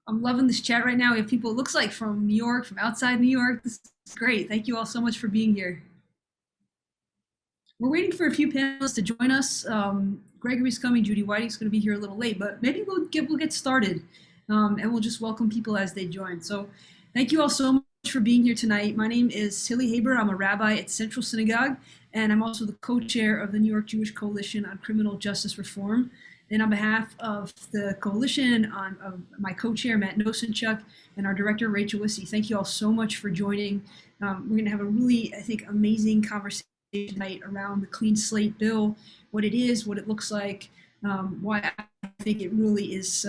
I'm loving this chat right now. We have people, it looks like from New York, from outside New York. This is great. Thank you all so much for being here. We're waiting for a few panelists to join us. Gregory's coming, Judy Whiting's going to be here a little late, but maybe we'll get started, and we'll just welcome people as they join. So thank you all so much for being here tonight. My name is Hilly Haber. I'm a rabbi at Central Synagogue, and I'm also the co-chair of the New York Jewish Coalition on Criminal Justice Reform. And on behalf of the coalition, of my co-chair, Matt Nosenchuk, and our director, Rachel Wissy, thank you all so much for joining. We're going to have a really, I think, amazing conversation tonight around the Clean Slate bill, what it is, what it looks like, why I think it really is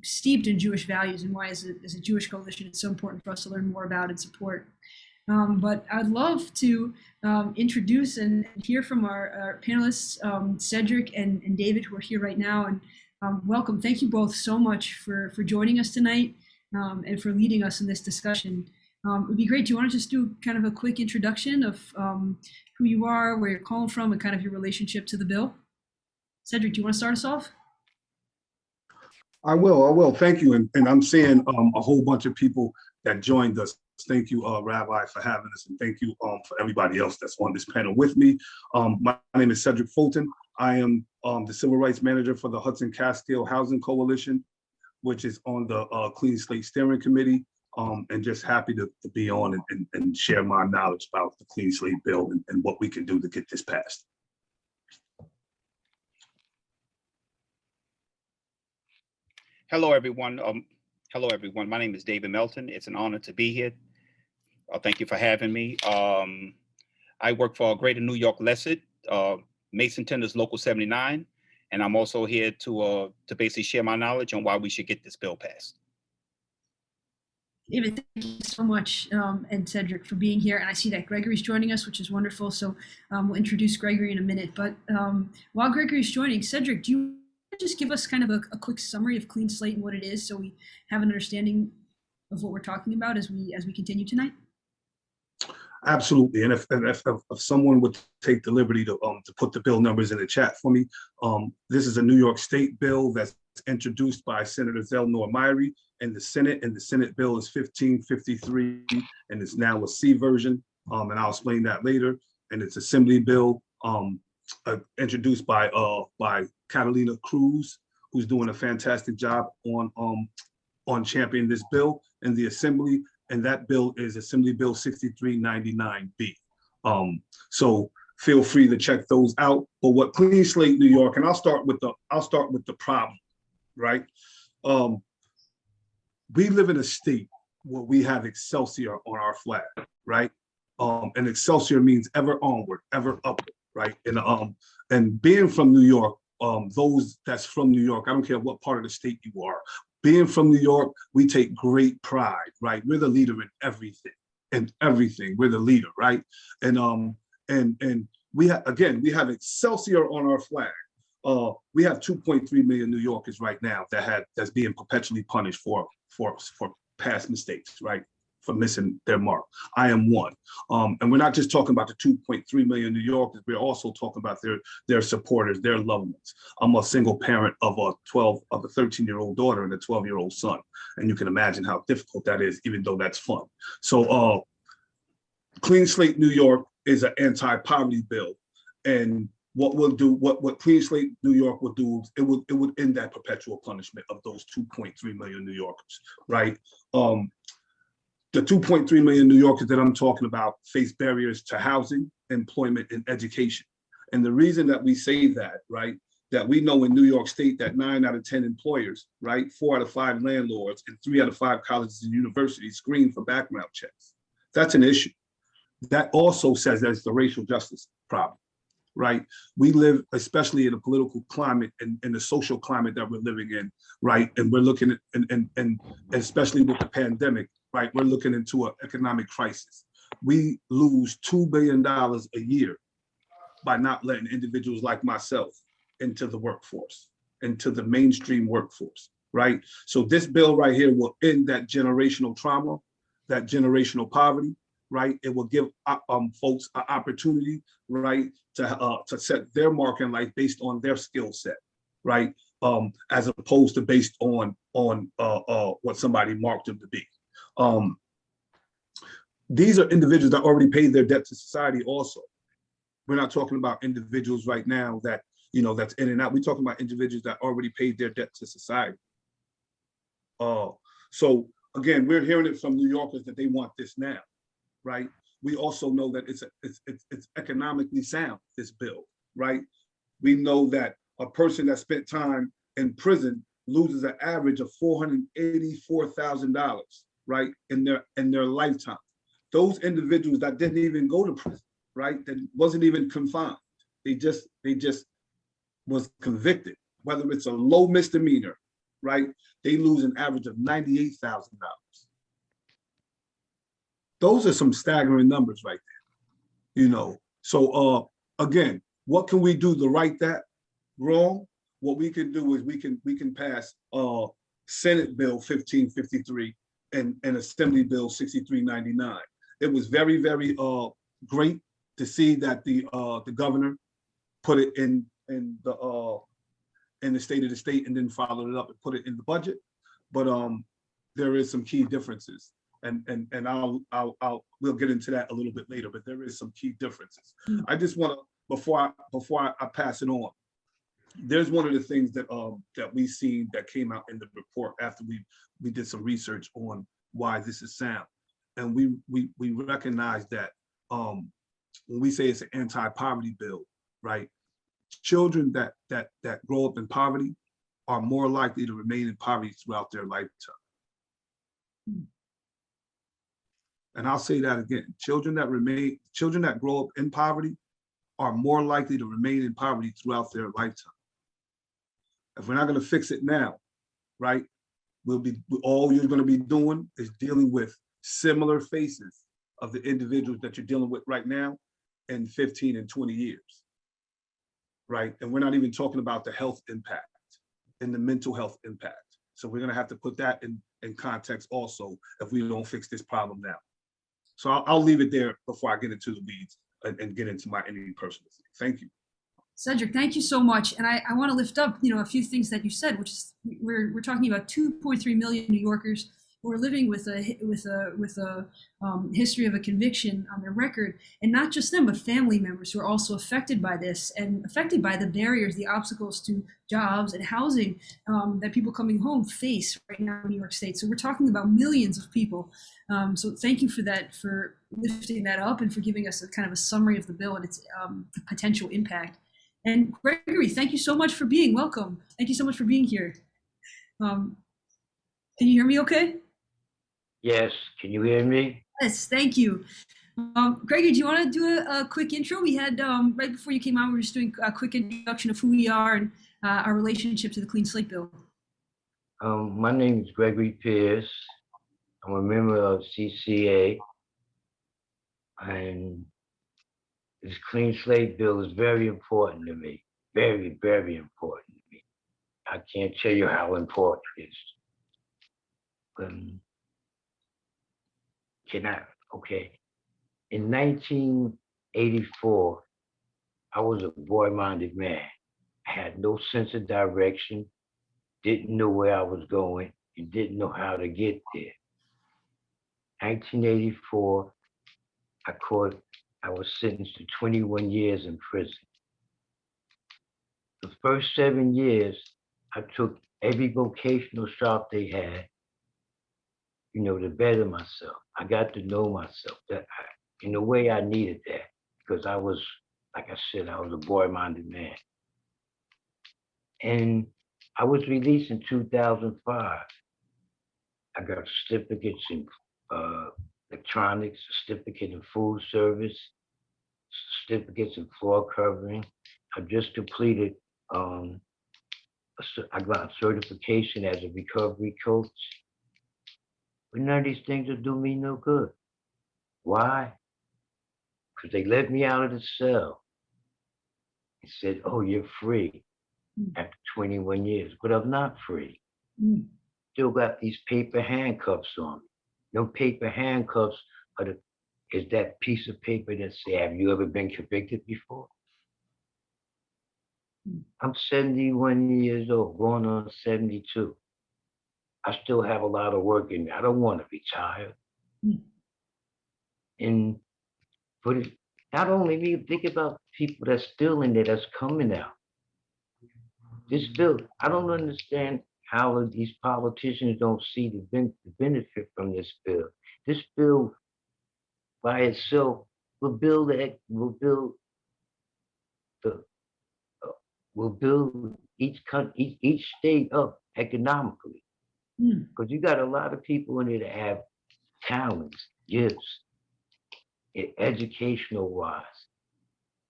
steeped in Jewish values, and why as a Jewish coalition it's so important for us to learn more about and support. But I'd love to introduce and hear from our panelists, Cedric and David, who are here right now. And welcome. Thank you both so much for joining us tonight and for leading us in this discussion. It would be great. Do you want to just do kind of a quick introduction of who you are, where you're calling from, and kind of your relationship to the bill? Cedric, do you want to start us off? I will. Thank you. And I'm seeing a whole bunch of people that joined us. Thank you, Rabbi, for having us, and thank you for everybody else that's on this panel with me. My name is Cedric Fulton. I am the Civil Rights Manager for the Hudson Castile Housing Coalition, which is on the Clean Slate Steering Committee, and just happy to be on and share my knowledge about the Clean Slate bill and what we can do to get this passed. Hello, everyone. My name is David Melton. It's an honor to be here. Thank you for having me. I work for Greater New York Lesset, Mason Tenders Local 79, and I'm also here to basically share my knowledge on why we should get this bill passed. David, thank you so much, and Cedric, for being here. And I see that Gregory's joining us, which is wonderful. So we'll introduce Gregory in a minute. But while Gregory's joining, Cedric, do you just give us kind of a quick summary of Clean Slate and what it is, so we have an understanding of what we're talking about as we continue tonight? Absolutely. And if someone would take the liberty to put the bill numbers in the chat for me, this is a New York State bill that's introduced by Senator Zelnor Myrie in the Senate, and the Senate bill is 1553, and it's now a C version, and I'll explain that later. And it's Assembly bill introduced by Catalina Cruz, who's doing a fantastic job on championing this bill in the Assembly, and that bill is Assembly Bill 6399B. So feel free to check those out. But what Clean Slate New York, and I'll start with the problem, right? We live in a state where we have Excelsior on our flag, right? And Excelsior means ever onward, ever upward, right? And being from New York, those that's from New York, I don't care what part of the state you are, being from New York, we take great pride, right? We're the leader in everything, We're the leader, right? And we have Excelsior on our flag. We have 2.3 million New Yorkers right now that's being perpetually punished for past mistakes, right? For missing their mark. I am one. And we're not just talking about the 2.3 million New Yorkers, we're also talking about their supporters, their loved ones. I'm a single parent of a 13-year-old daughter and a 12-year-old son. And you can imagine how difficult that is, even though that's fun. So Clean Slate New York is an anti-poverty bill. And what Clean Slate New York would do, it would end that perpetual punishment of those 2.3 million New Yorkers, right? The 2.3 million New Yorkers that I'm talking about face barriers to housing, employment, and education. And the reason that we say that, right, that we know in New York State that 9 out of 10 employers, right, 4 out of 5 landlords, and 3 out of 5 colleges and universities screen for background checks. That's an issue. That also says that it's the racial justice problem, right? We live, especially in a political climate and in the social climate that we're living in, right? And we're looking at, and especially with the pandemic, right? We're looking into an economic crisis. We lose $2 billion a year by not letting individuals like myself into the workforce, into the mainstream workforce, right? So this bill right here will end that generational trauma, that generational poverty, right? It will give folks an opportunity, right, to set their mark in life based on their skill set, right? as opposed to based on what somebody marked them to be. These are individuals that already paid their debt to society also. We're not talking about individuals right now that, that's in and out. We're talking about individuals that already paid their debt to society. So again, we're hearing it from New Yorkers that they want this now, right? We also know that it's economically sound, this bill, right? We know that a person that spent time in prison loses an average of $484,000, right, in their lifetime. Those individuals that didn't even go to prison, right, that wasn't even confined, they just was convicted, whether it's a low misdemeanor, right, they lose an average of $98,000. Those are some staggering numbers right there, So again, what can we do to right that wrong? What we can do is we can pass Senate Bill 1553 and Assembly Bill 6399. It was very, very great to see that the governor put it in the state of the state and then followed it up and put it in the budget. But there is some key differences, and we'll get into that a little bit later. But there is some key differences. I just want to before I pass it on. There's one of the things that we seen that came out in the report after we did some research on why this is sound, and we recognize that when we say it's an anti-poverty bill, right? Children that grow up in poverty are more likely to remain in poverty throughout their lifetime. And I'll say that again: children that grow up in poverty are more likely to remain in poverty throughout their lifetime. If we're not going to fix it now, right, all you're going to be doing is dealing with similar faces of the individuals that you're dealing with right now in 15 and 20 years, right? And we're not even talking about the health impact and the mental health impact. So we're going to have to put that in context also if we don't fix this problem now. So I'll leave it there before I get into the weeds and get into my any personal thing. Thank you. Cedric, thank you so much. And I want to lift up, a few things that you said, which is we're talking about 2.3 million New Yorkers who are living with a history of a conviction on their record, and not just them, but family members who are also affected by this and affected by the barriers, the obstacles to jobs and housing that people coming home face right now in New York State. So we're talking about millions of people. So thank you for that, for lifting that up and for giving us a kind of a summary of the bill and its potential impact. And Gregory, thank you so much for being welcome. Thank you so much for being here. Can you hear me okay? Yes, can you hear me? Yes, thank you. Gregory, do you want to do a quick intro? We had, right before you came on, we were just doing a quick introduction of who we are and our relationship to the Clean Slate Bill. My name is Gregory Pierce. I'm a member of CCA, and this Clean Slate Bill is very important to me. Very, very important to me. I can't tell you how important it is. Okay. In 1984, I was a boy-minded man. I had no sense of direction, didn't know where I was going, and didn't know how to get there. 1984, I was sentenced to 21 years in prison. The first 7 years, I took every vocational shop they had, to better myself. I got to know myself. In a way, I needed that because I was, like I said, I was a boy-minded man. And I was released in 2005. I got certificates in electronics, certificate in food service, certificates in floor covering. I just completed, I got certification as a recovery coach. But none of these things will do me no good. Why? Because they let me out of the cell and said, oh, you're free after 21 years. But I'm not free. Still got these paper handcuffs on me. No paper handcuffs is that piece of paper that say, have you ever been convicted before? I'm 71 years old, going on 72. I still have a lot of work in me. I don't want to retire. Mm. And but not only me, think about people that's still in there that's coming out. This bill, I don't understand how these politicians don't see the benefit from this bill. This bill by itself the uh, will build each state up economically. Mm. Because you got a lot of people in there that have talents, gifts, educational wise.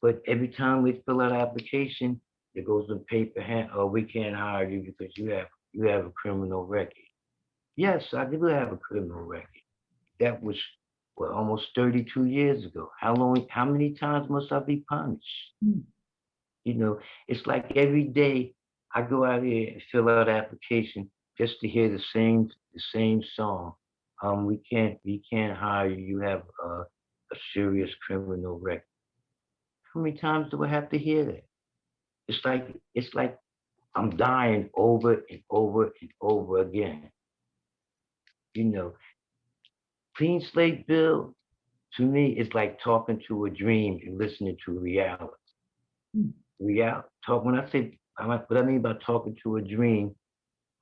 But every time we fill out an application, it goes in paper hand, oh, we can't hire you because you have a criminal record. Yes, I do have a criminal record. That was well, almost 32 years ago. How many times must I be punished? Mm. You know, it's like every day I go out here and fill out application just to hear the same song. We can't hire you. You have a serious criminal record. How many times do I have to hear that? It's like I'm dying over and over and over again. You know, clean slate bill to me is like talking to a dream and listening to reality. Mm. When I say what I mean by talking to a dream,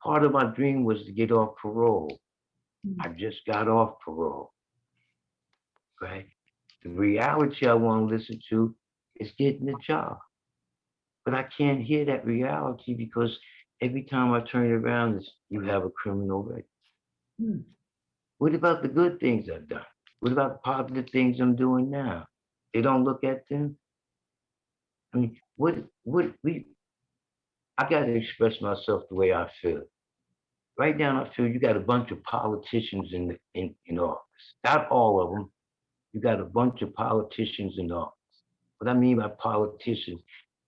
part of my dream was to get off parole. Mm. I just got off parole, right? The reality I want to listen to is getting a job. But I can't hear that reality because every time I turn around, you have a criminal record. Mm. What about the good things I've done? What about the positive things I'm doing now? They don't look at them. I mean, I got to express myself the way I feel. Right now, I feel you got a bunch of politicians in office. Not all of them. You got a bunch of politicians in office. What I mean by politicians,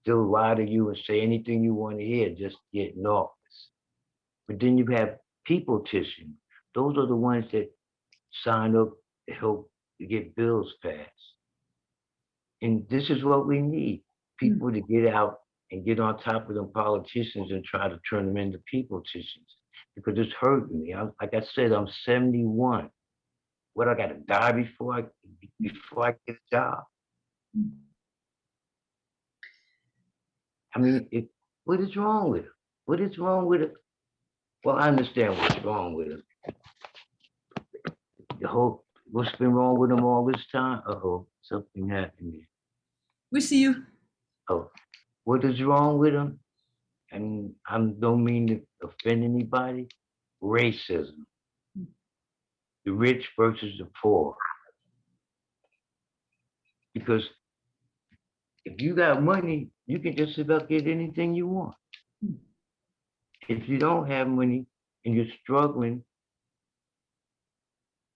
they'll lie to you and say anything you want to hear just to get in office. But then you have peopleticians. Those are the ones that sign up to help to get bills passed. And this is what we need. Mm. People to get out and get on top of them politicians and try to turn them into peopleticians. Because it's hurting me. Like I said, I'm 71. What, I gotta die before I get a job? Mm. I mean, what is wrong with it? What is wrong with it? Well, I understand what's wrong with it. What's been wrong with them all this time? Uh-oh, something happened here. We see you. Oh, what is wrong with them? And I don't mean to offend anybody. Racism. The rich versus the poor. Because if you got money, you can just about get anything you want. Mm. If you don't have money and you're struggling,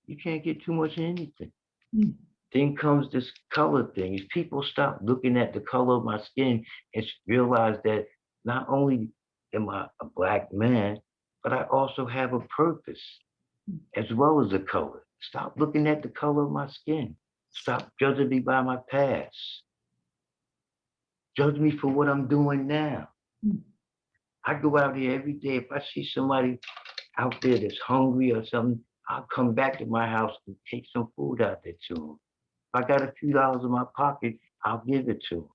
you can't get too much of anything. Mm. Then comes this color thing. If people stop looking at the color of my skin and realize that not only am I a black man, but I also have a purpose as well as a color. Stop looking at the color of my skin. Stop judging me by my past. Judge me for what I'm doing now. Mm. I go out here every day. If I see somebody out there that's hungry or something, I'll come back to my house and take some food out there to them. If I got a few dollars in my pocket, I'll give it to them.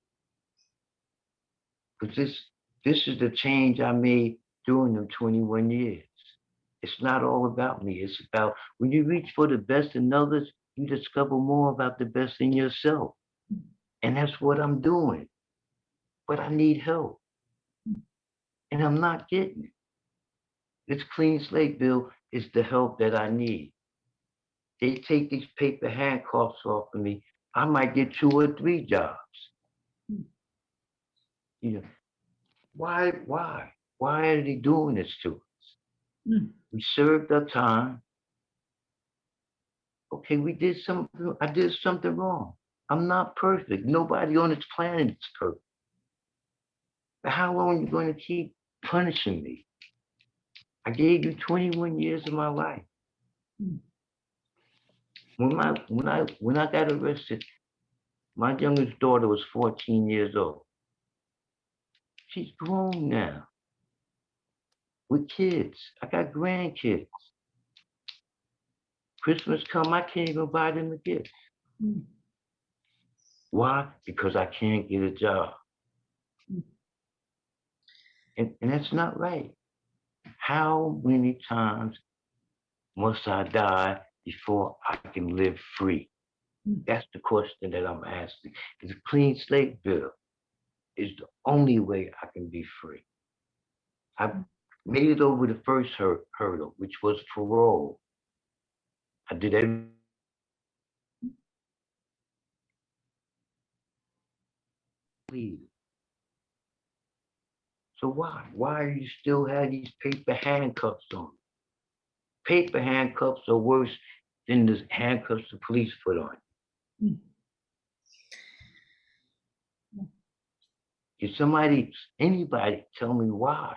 Because this is the change I made during them 21 years. It's not all about me. It's about when you reach for the best in others, you discover more about the best in yourself. And that's what I'm doing. But I need help. And I'm not getting it. This clean slate bill is the help that I need. They take these paper handcuffs off of me, I might get 2 or 3 jobs. You know, why are they doing this to us? Mm. We served our time. Okay, I did something wrong. I'm not perfect. Nobody on this planet is perfect. But how long are you going to keep punishing me? I gave you 21 years of my life. Mm. When I got arrested, my youngest daughter was 14 years old. She's grown now with kids. I got grandkids. Christmas come, I can't even buy them a gift. Mm. Why? Because I can't get a job. And that's not right. How many times must I die before I can live free? That's the question that I'm asking. It's a clean slate bill is the only way I can be free. I made it over the first hurdle, which was parole. I did everything. So why? Why do you still have these paper handcuffs on? Paper handcuffs are worse than the handcuffs the police put on. Can somebody, anybody tell me why?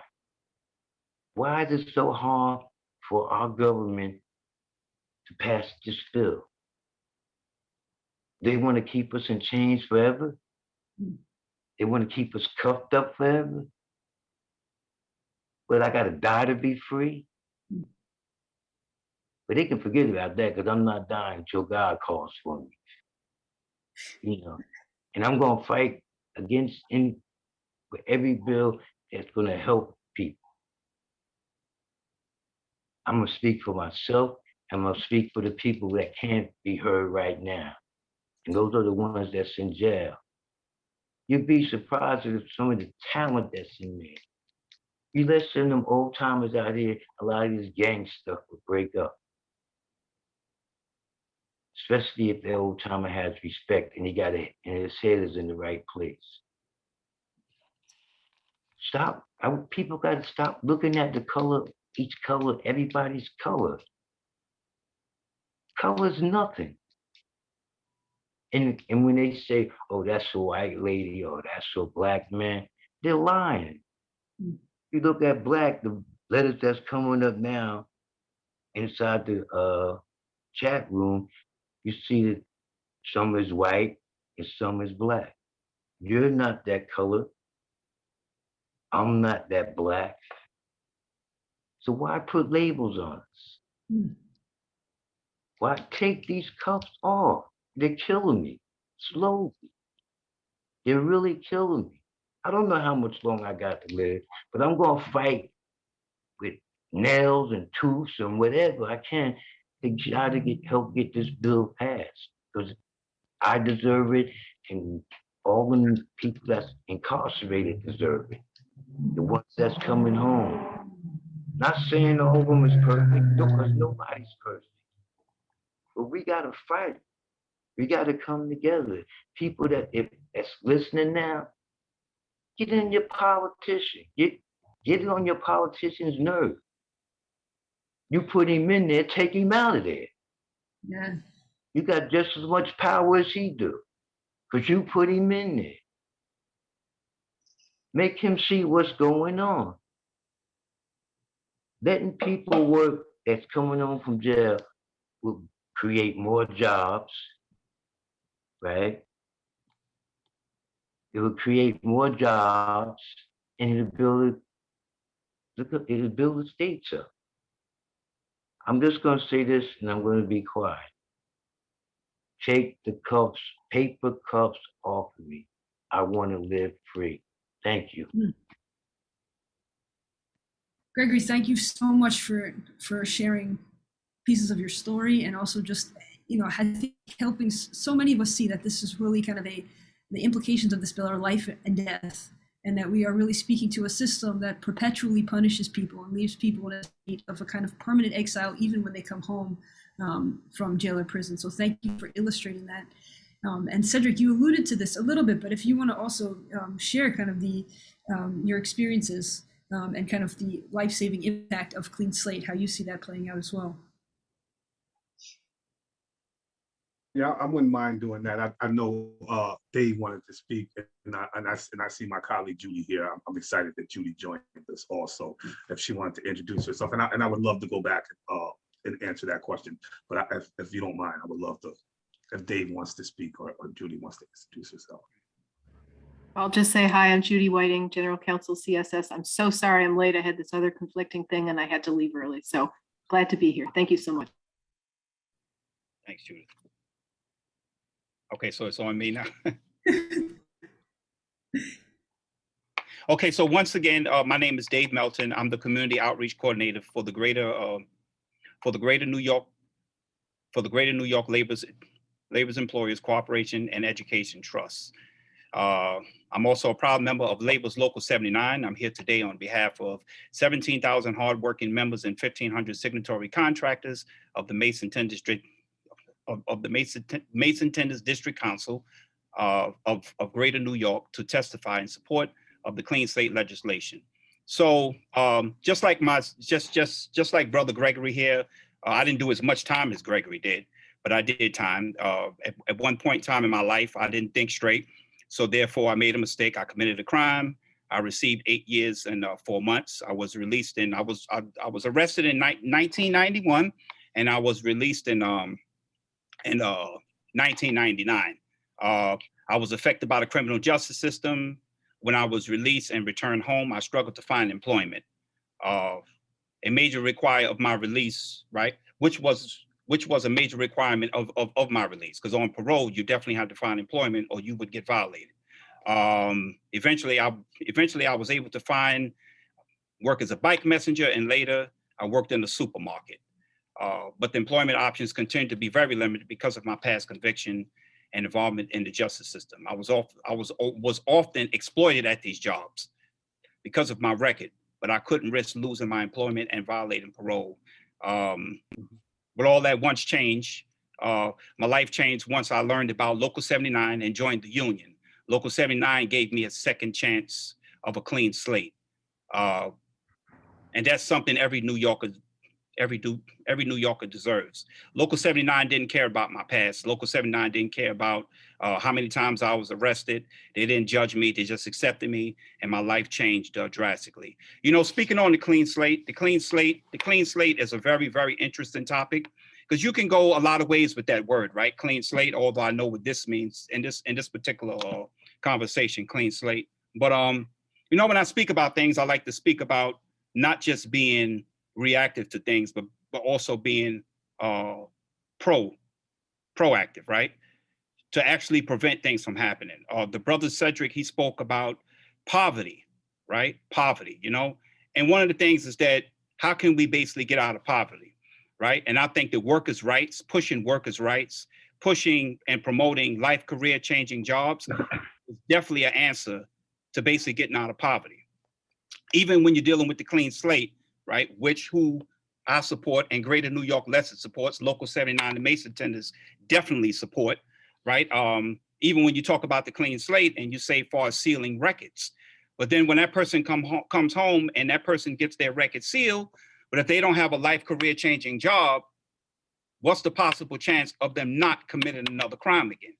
Why is it so hard for our government to pass this bill? They want to keep us in chains forever? They want to keep us cuffed up forever? But I got to die to be free? But they can forget about that because I'm not dying until God calls for me. You know, and I'm going to fight against for every bill that's going to help people. I'm going to speak for myself. I'm going to speak for the people that can't be heard right now. And those are the ones that's in jail. You'd be surprised at some of the talent that's in there. You listen to them old timers out here, a lot of this gang stuff will break up. Especially if the old timer has respect and he got it, and his head is in the right place. Stop. People got to stop looking at the color, each color, everybody's color. Color is nothing. And when they say, oh, that's a white lady or that's a black man, they're lying. You look at black, the letters that's coming up now inside the chat room, you see that some is white and some is black. You're not that color. I'm not that black. So why put labels on us? Why take these cuffs off? They're killing me slowly. They're really killing me. I don't know how much longer I got to live, but I'm going to fight with nails and tooths and whatever I can to try to help get this bill passed, because I deserve it, and all the people that's incarcerated deserve it. The ones that's coming home. Not saying all of them is perfect, because nobody's perfect. But we gotta fight. We gotta come together. People that's listening now, get in your politician. Get it on your politician's nerve. You put him in there, take him out of there. Yeah. You got just as much power as he do, because you put him in there. Make him see what's going on. Letting people work that's coming home from jail will create more jobs, right? It will create more jobs, and it'll build the states up. I'm just going to say this, and I'm going to be quiet. Take the cuffs, paper cuffs off of me. I want to live free. Thank you. Gregory, thank you so much for sharing pieces of your story, and also just, I think helping so many of us see that this is really kind of the implications of this bill are life and death, and that we are really speaking to a system that perpetually punishes people and leaves people in a state of a kind of permanent exile, even when they come home from jail or prison. So thank you for illustrating that. And Cedric, you alluded to this a little bit, but if you want to also share kind of your experiences and kind of the life-saving impact of Clean Slate, how you see that playing out as well. Yeah, I wouldn't mind doing that. I know Dave wanted to speak, and I see my colleague Judy here. I'm excited that Judy joined us also. If she wanted to introduce herself, and I would love to go back and answer that question. But if you don't mind, I would love to. If Dave wants to speak or Judy wants to introduce herself. I'll just say hi. I'm Judy Whiting, General Counsel, CSS. I'm so sorry I'm late. I had this other conflicting thing and I had to leave early. So glad to be here. Thank you so much. Thanks, Judith. Okay, so it's on me now. Okay, so once again, my name is Dave Melton. I'm the Community Outreach Coordinator for the Greater New York Labor's Employers Cooperation and Education Trust. I'm also a proud member of Labor's Local 79. I'm here today on behalf of 17,000 hardworking members and 1,500 signatory contractors of the Mason-Ten District of the Mason-Ten District Council of Greater New York to testify in support of the Clean Slate legislation. So just like Brother Gregory here, I didn't do as much time as Gregory did, but I did time. At one point in time in my life, I didn't think straight. So therefore I made a mistake. I committed a crime. I received 8 years and 4 months. I was released I was arrested in 1991 and I was released in 1999. I was affected by the criminal justice system. When I was released and returned home, I struggled to find employment. A major requirement of my release, right? Which was a major requirement of my release, because on parole, you definitely had to find employment or you would get violated. Eventually I was able to find work as a bike messenger, and later I worked in the supermarket. But the employment options continued to be very limited because of my past conviction and involvement in the justice system. I was often exploited at these jobs because of my record, but I couldn't risk losing my employment and violating parole. But all that once changed. My life changed once I learned about Local 79 and joined the union. Local 79 gave me a second chance of a clean slate. And that's something every New Yorker deserves. Local 79 didn't care about my past. Local 79 didn't care about how many times I was arrested. They didn't judge me. They just accepted me, and my life changed drastically. You know, speaking on the clean slate is a very, very interesting topic because you can go a lot of ways with that word, right? Clean slate, although I know what this means in this particular conversation, clean slate. But you know, when I speak about things, I like to speak about not just being reactive to things, but also being proactive, right? To actually prevent things from happening. The brother Cedric, he spoke about poverty, right? Poverty, you know? And one of the things is that how can we basically get out of poverty, right? And I think that workers' rights, pushing and promoting life, career changing jobs is definitely an answer to basically getting out of poverty. Even when you're dealing with the clean slate, right, who I support and Greater New York Lesser supports, Local 79 and Mason-Tenders definitely support, right? Even when you talk about the clean slate and you say far as sealing records, but then when that person comes home and that person gets their record sealed, but if they don't have a life career changing job, what's the possible chance of them not committing another crime again,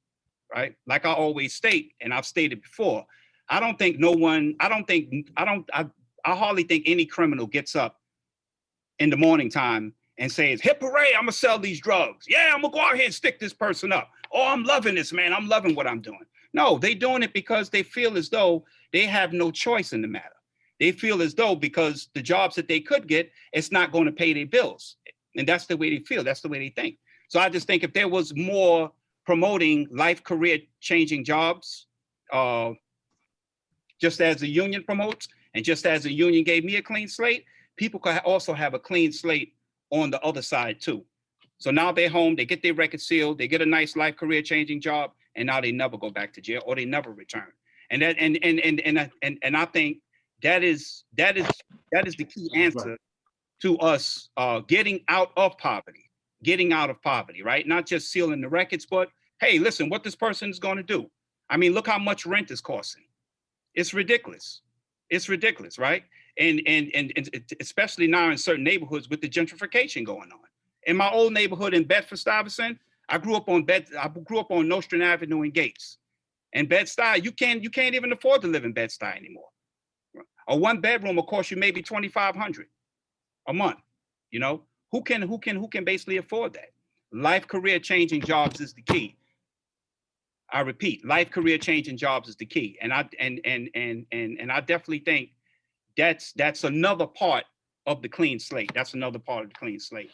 right? Like I always state, and I've stated before, I hardly think any criminal gets up in the morning time and says, hip hooray, I'm gonna sell these drugs. Yeah, I'm gonna go out here and stick this person up. Oh, I'm loving this, man. I'm loving what I'm doing. No, they doing it because they feel as though they have no choice in the matter. They feel as though because the jobs that they could get, it's not going to pay their bills. And that's the way they feel. That's the way they think. So I just think if there was more promoting life career changing jobs, just as the union promotes, and just as the union gave me a clean slate, people could also have a clean slate on the other side too. So now they're home, they get their record sealed, they get a nice life career changing job, and now they never go back to jail or they never return. And that and I think that is the key answer to us getting out of poverty, right? Not just sealing the records, but hey, listen, what this person is going to do. I mean, look how much rent is costing. It's ridiculous. It's ridiculous, right? And especially now in certain neighborhoods with the gentrification going on. In my old neighborhood in Bedford-Stuyvesant, I grew up on Nostrand Avenue in Gates. And Bed-Stuy, you can't even afford to live in Bed-Stuy anymore. A one bedroom will cost you maybe $2,500 a month. You know, who can basically afford that? Life career changing jobs is the key. I repeat, life, career changing jobs is the key. And I definitely think that's another part of the clean slate. That's another part of the clean slate.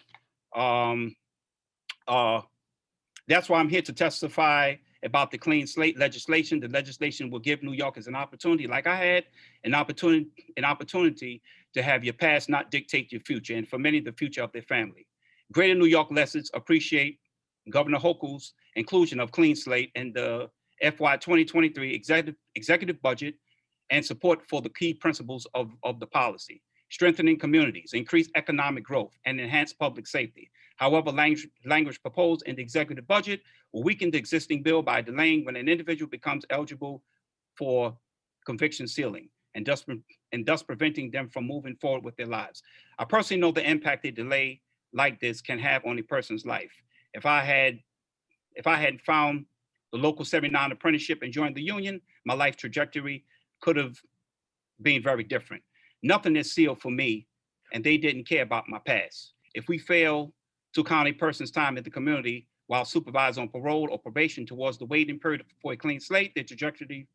That's why I'm here to testify about the clean slate legislation. The legislation will give New Yorkers an opportunity, like I had an opportunity to have your past not dictate your future, and for many, the future of their family. Greater New York lessons appreciate Governor Hochul's inclusion of clean slate in the FY 2023 executive budget and support for the key principles of the policy: strengthening communities, increase economic growth, and enhance public safety. However, language proposed in the executive budget will weaken the existing bill by delaying when an individual becomes eligible for conviction ceiling, and thus preventing them from moving forward with their lives. I personally know the impact a delay like this can have on a person's life. If I had found the local 79 apprenticeship and joined the union, my life trajectory could have been very different. Nothing is sealed for me, and they didn't care about my past. If we fail to count a person's time in the community while supervised on parole or probation towards the waiting period for a clean slate, their trajectory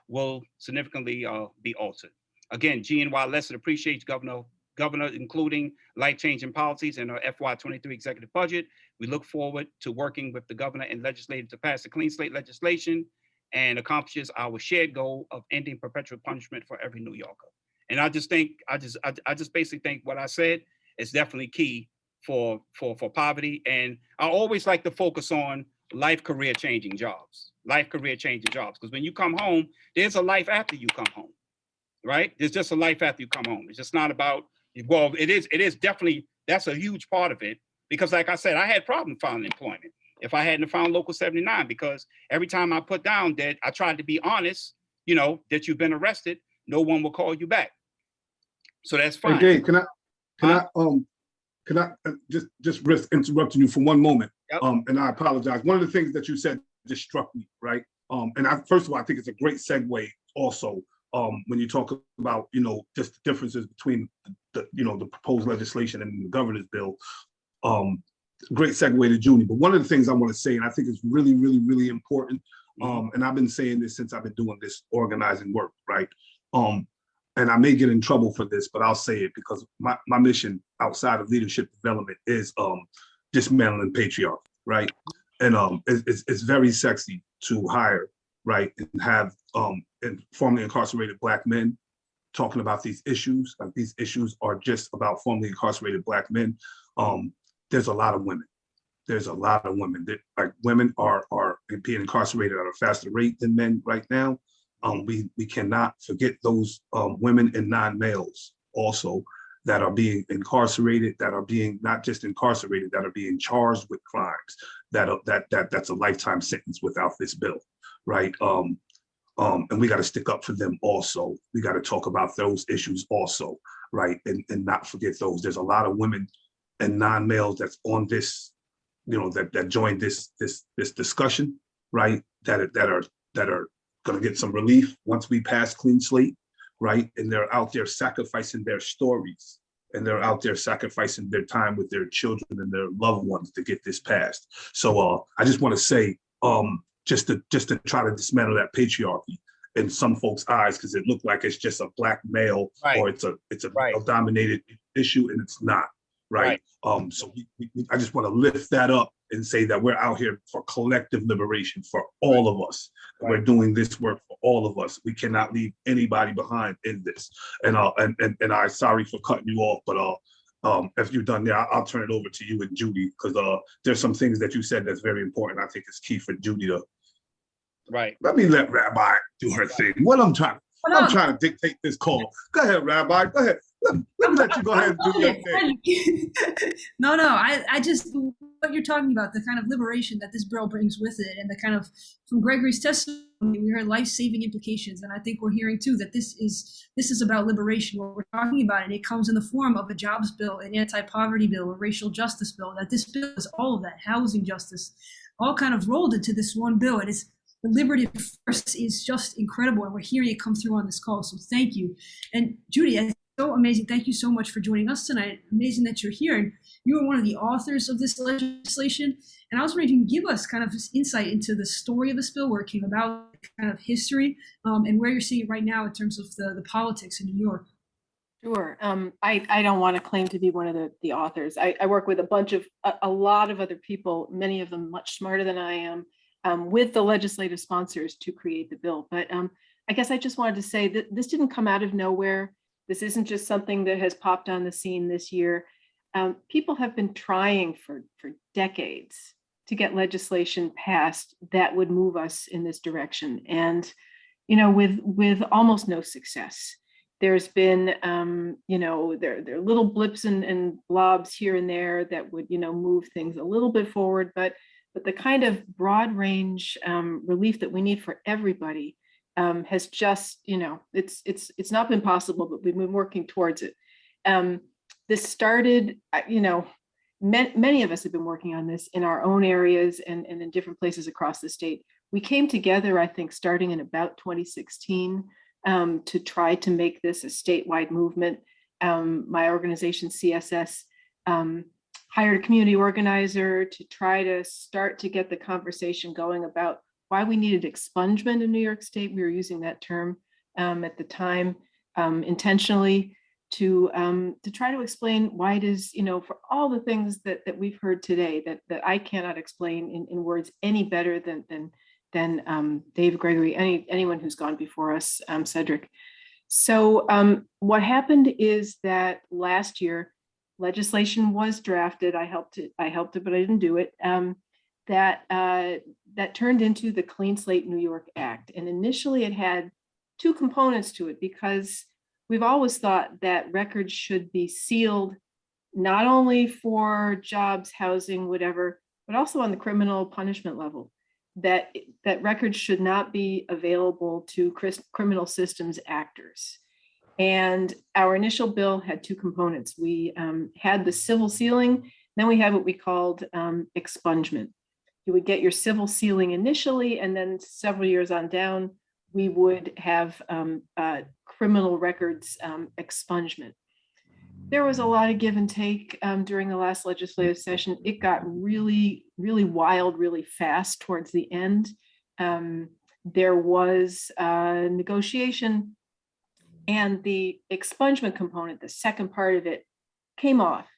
will significantly be altered. Again, GNY Lesson appreciates Governor including life-changing policies in our FY23 executive budget. We look forward to working with the governor and legislature to pass the clean slate legislation and accomplishes our shared goal of ending perpetual punishment for every New Yorker. And I just basically think what I said is definitely key for poverty. And I always like to focus on life, career changing jobs, because when you come home, there's a life after you come home, right? There's just a life after you come home. It's just not about, well, it is definitely, that's a huge part of it, because like I said, I had problems finding employment if I hadn't found Local 79, because every time I put down that I tried to be honest, that you've been arrested, no one will call you back. So that's fine. Hey, Dave, can I just risk interrupting you for one moment? Yep. And I apologize. One of the things that you said just struck me, right? First of all, I think it's a great segue also, when you talk about, just the differences between the proposed legislation and the governor's bill. Great segue to Junie. But one of the things I want to say, and I think is really, really, really important, and I've been saying this since I've been doing this organizing work, right? And I may get in trouble for this, but I'll say it because my mission outside of leadership development is dismantling patriarchy, right? And it's very sexy to hire, right, and have formerly incarcerated Black men talking about these issues. Like, these issues are just about formerly incarcerated Black men. There's a lot of women. There's a lot of women that, like, women are being incarcerated at a faster rate than men right now. We cannot forget those women and non-males also that are being incarcerated, that are being not just incarcerated, that are being charged with crimes that's a lifetime sentence without this bill, right? And we got to stick up for them also. We got to talk about those issues also, right? And not forget those. There's a lot of women and non-males that's on this, that joined this discussion, right? That are going to get some relief once we pass clean slate, right? And they're out there sacrificing their stories, and they're out there sacrificing their time with their children and their loved ones to get this passed. So I just want to say, just to try to dismantle that patriarchy in some folks' eyes, because it looked like it's just a Black male, right, or it's a right, male-dominated issue, and it's not, right? So I just want to lift that up and say that we're out here for collective liberation for all of us. Right. We're doing this work for all of us. We cannot leave anybody behind in this. And I'm sorry for cutting you off, but if you're done there, I'll turn it over to you and Judy, because there's some things that you said that's very important. I think it's key for Judy to. Right. Let me let Rabbi do her thing. I'm trying to dictate this call. Go ahead, Rabbi. Go ahead. Let me let you go ahead and do your thing. No, I just, what you're talking about, the kind of liberation that this bill brings with it, and the kind of, from Gregory's testimony, we heard life-saving implications. And I think we're hearing too that this is about liberation. What we're talking about, and it comes in the form of a jobs bill, an anti-poverty bill, a racial justice bill, that this bill is all of that, housing justice, all kind of rolled into this one bill. And it's, the liberative force is just incredible, and we're hearing it come through on this call. So thank you. And Judy, so amazing. Thank you so much for joining us tonight. Amazing that you're here. And you are one of the authors of this legislation. And I was wondering if you can give us kind of this insight into the story of this bill, where it came about, kind of history, and where you're seeing it right now in terms of the politics in New York. Sure. I don't want to claim to be one of the authors. I work with a lot of other people, many of them much smarter than I am, with the legislative sponsors to create the bill. But I guess I just wanted to say that this didn't come out of nowhere. This isn't just something that has popped on the scene this year. People have been trying for decades to get legislation passed that would move us in this direction. And, with almost no success. There's been, there are little blips and blobs here and there that would, move things a little bit forward, but the kind of broad range relief that we need for everybody has just, it's not been possible, but we've been working towards it. This started, many of us have been working on this in our own areas and in different places across the state. We came together, I think, starting in about 2016. To try to make this a statewide movement. My organization, CSS, hired a community organizer to try to start to get the conversation going about why we needed expungement in New York State. We were using that term at the time intentionally to try to explain why it is, for all the things that we've heard today that I cannot explain in words any better than Dave Gregory, anyone who's gone before us, Cedric. So what happened is that last year, legislation was drafted. I helped it, but I didn't do it. That turned into the Clean Slate New York Act. And initially it had two components to it, because we've always thought that records should be sealed, not only for jobs, housing, whatever, but also on the criminal punishment level. That records should not be available to criminal systems actors. And our initial bill had two components. We had the civil sealing, then we had what we called expungement. You would get your civil sealing initially, and then several years on down, we would have criminal records expungement. There was a lot of give and take during the last legislative session. It got really, really wild, really fast towards the end. There was negotiation, and the expungement component, the second part of it, came off.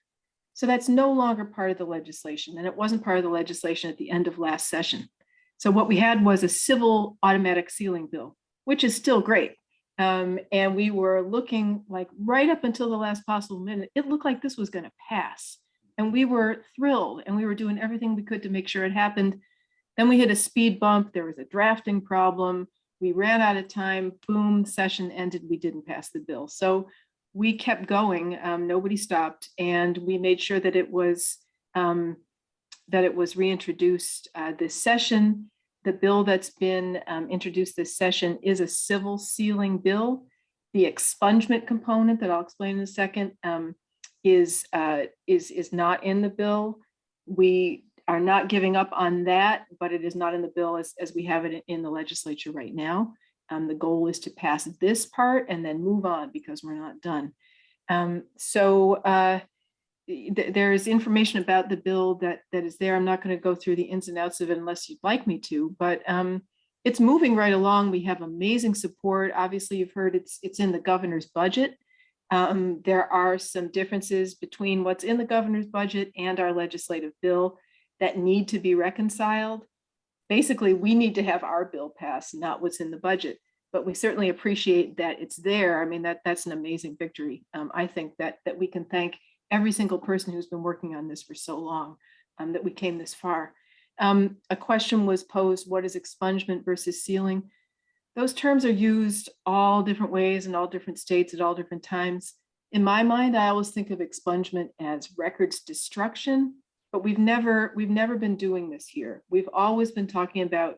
So that's no longer part of the legislation, and it wasn't part of the legislation at the end of last session. So what we had was a civil automatic sealing bill, which is still great. And we were looking like right up until the last possible minute, it looked like this was going to pass. And we were thrilled, and we were doing everything we could to make sure it happened. Then we hit a speed bump. There was a drafting problem. We ran out of time. Boom, session ended. We didn't pass the bill. So we kept going. Nobody stopped. And we made sure that it was reintroduced this session. The bill that's been introduced this session is a civil sealing bill. The expungement component that I'll explain in a second is not in the bill. We are not giving up on that, but it is not in the bill as we have it in the legislature right now. The goal is to pass this part and then move on, because we're not done. There is information about the bill that is there. I'm not going to go through the ins and outs of it unless you'd like me to, but it's moving right along. We have amazing support. Obviously, you've heard it's in the governor's budget. There are some differences between what's in the governor's budget and our legislative bill that need to be reconciled. Basically, we need to have our bill passed, not what's in the budget, but we certainly appreciate that it's there. I mean, that's an amazing victory. I think that we can thank every single person who's been working on this for so long, that we came this far. A question was posed, what is expungement versus sealing? Those terms are used all different ways in all different states at all different times. In my mind, I always think of expungement as records destruction, but we've never been doing this here. We've always been talking about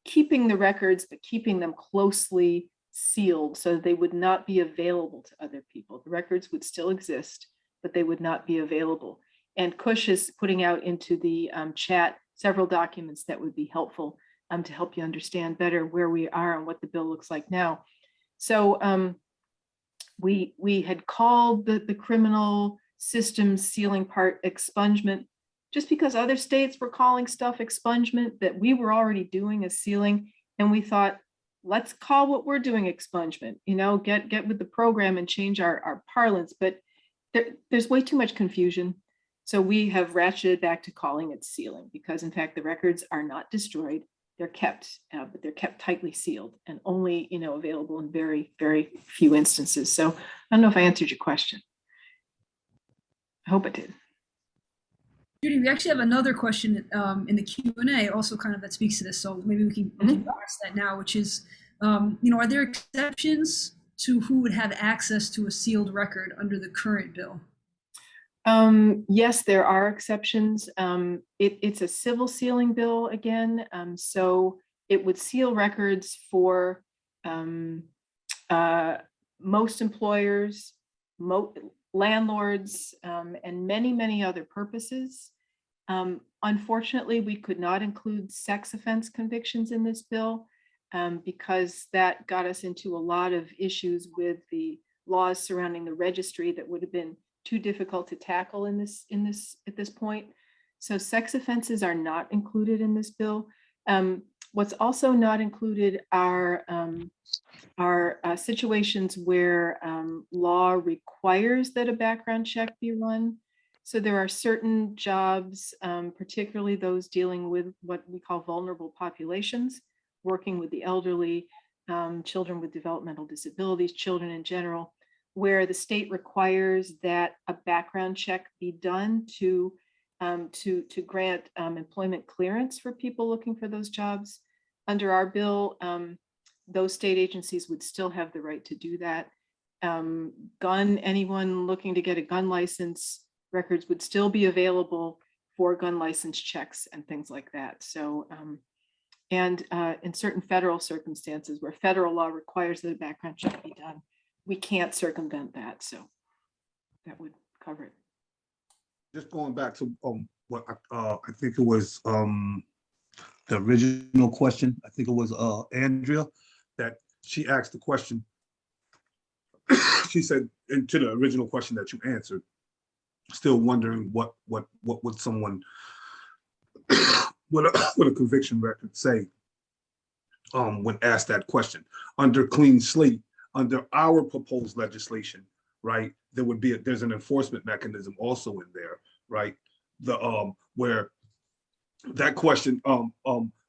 keeping the records, but keeping them closely sealed so that they would not be available to other people. The records would still exist, but they would not be available. And Kush is putting out into the chat several documents that would be helpful to help you understand better where we are and what the bill looks like now. So We had called the criminal system sealing part expungement, just because other states were calling stuff expungement that we were already doing as sealing. And we thought, let's call what we're doing expungement, get with the program and change our parlance. But there's way too much confusion. So we have ratcheted back to calling it sealing, because in fact, the records are not destroyed. They're kept, but they're kept tightly sealed and only, available in very, very few instances. So I don't know if I answered your question. I hope it did. Judy, we actually have another question in the Q&A also kind of that speaks to this. So maybe we can ask that now, which is, are there exceptions to who would have access to a sealed record under the current bill? Yes, there are exceptions. It's a civil sealing bill again. So it would seal records for most employers, landlords, and many, many other purposes. Unfortunately, we could not include sex offense convictions in this bill because that got us into a lot of issues with the laws surrounding the registry that would have been too difficult to tackle at this point. So sex offenses are not included in this bill. What's also not included are situations where law requires that a background check be run. So there are certain jobs, particularly those dealing with what we call vulnerable populations, working with the elderly, children with developmental disabilities, children in general, where the state requires that a background check be done to grant employment clearance for people looking for those jobs. Under our bill, those state agencies would still have the right to do that. Anyone looking to get a gun license, records would still be available for gun license checks and things like that. So, in certain federal circumstances where federal law requires that a background check be done, we can't circumvent that. So that would cover it. Just going back to what I think it was the original question. I think it was Andrea that she asked the question. She said to the original question that you answered, still wondering what would someone with a conviction record say when asked that question. Under Clean Slate, under our proposed legislation, right, there's an enforcement mechanism also in there, right? Where that question,